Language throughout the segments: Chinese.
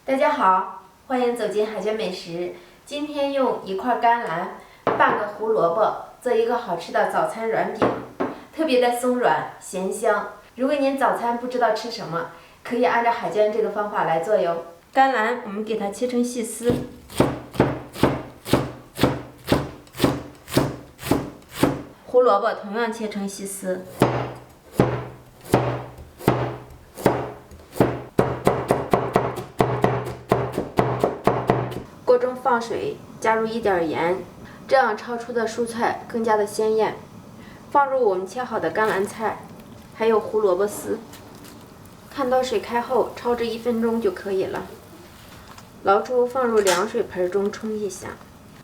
大家好，欢迎走进海鲜美食。今天用一块甘蓝、半个胡萝卜做一个好吃的早餐软饼，特别的松软咸香。如果您早餐不知道吃什么，可以按照海娟这个方法来做哟。甘蓝我们给它切成细丝，胡萝卜同样切成细丝。锅中放水，加入一点盐，这样焯出的蔬菜更加的鲜艳。放入我们切好的甘蓝菜，还有胡萝卜丝。看到水开后，焯制1分钟就可以了。捞出放入凉水盆中冲一下。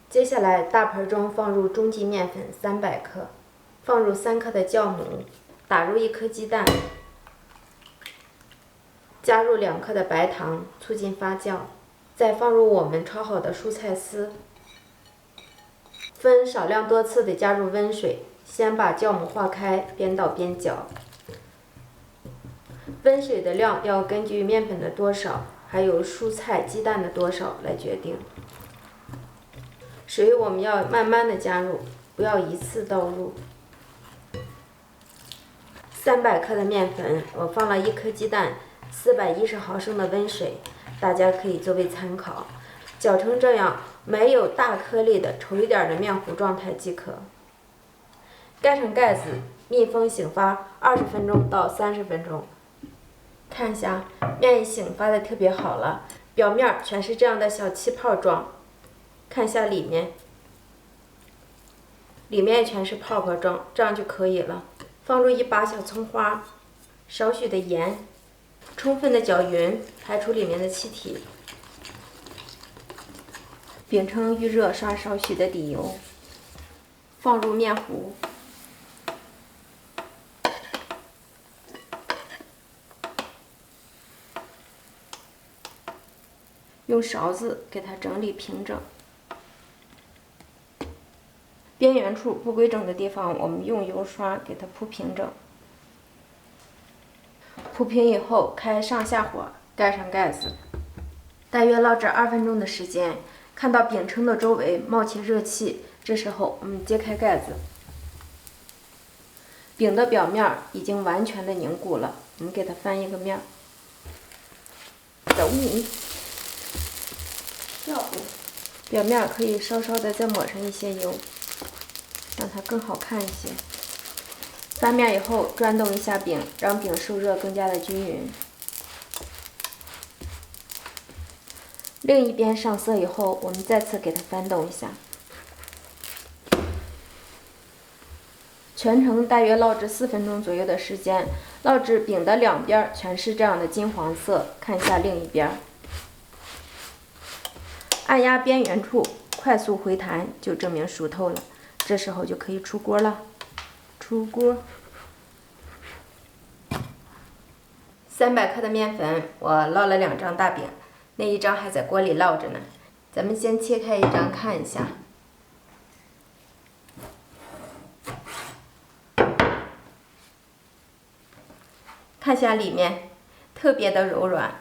接下来大盆中放入中筋面粉300克，放入3克的酵母，打入1颗鸡蛋，加入2克的白糖，促进发酵。再放入我们焯好的蔬菜丝，分少量多次的加入温水，先把酵母化开，边倒边搅。温水的量要根据面粉的多少，还有蔬菜、鸡蛋的多少来决定。水我们要慢慢的加入，不要一次倒入。300克的面粉，我放了1颗鸡蛋，410毫升的温水。大家可以作为参考，搅成这样没有大颗粒的稠一点的面糊状态即可。盖上盖子，密封醒发20分钟到30分钟。看一下，面已醒发的特别好了，表面全是这样的小气泡状。看一下里面，里面全是泡泡状，这样就可以了。放入1把小葱花，少许的盐。充分的搅匀，排出里面的气体。饼铛预热，刷少许的底油，放入面糊，用勺子给它整理平整。边缘处不规整的地方，我们用油刷给它铺平整。铺平以后，开上下火，盖上盖子，大约烙制2分钟的时间。看到饼铛的周围冒起热气，这时候我们揭开盖子，饼的表面已经完全的凝固了。我们给它翻一个面，表面可以稍稍的再抹上一些油，让它更好看一些。翻面以后转动一下饼，让饼受热更加的均匀。另一边上色以后，我们再次给它翻动一下。全程大约烙制4分钟左右的时间，烙制饼的2边全是这样的金黄色。看一下另一边，按压边缘处，快速回弹就证明熟透了。这时候就可以出锅了。出锅，300克的面粉，我烙了2张大饼，那一张还在锅里烙着呢。咱们先切开一张看一下。看一下里面，特别的柔软，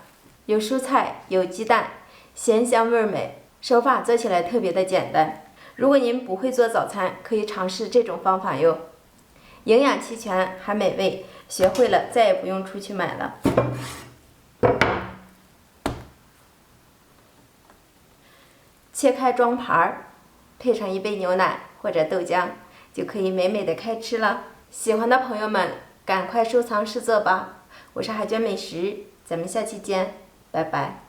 有蔬菜，有鸡蛋，咸香味美，手法做起来特别的简单。如果您不会做早餐，可以尝试这种方法哟。营养齐全，还美味，学会了再也不用出去买了。切开装盘，配上1杯牛奶或者豆浆，就可以美美的开吃了。喜欢的朋友们，赶快收藏试做吧。我是海娟美食，咱们下期见，拜拜。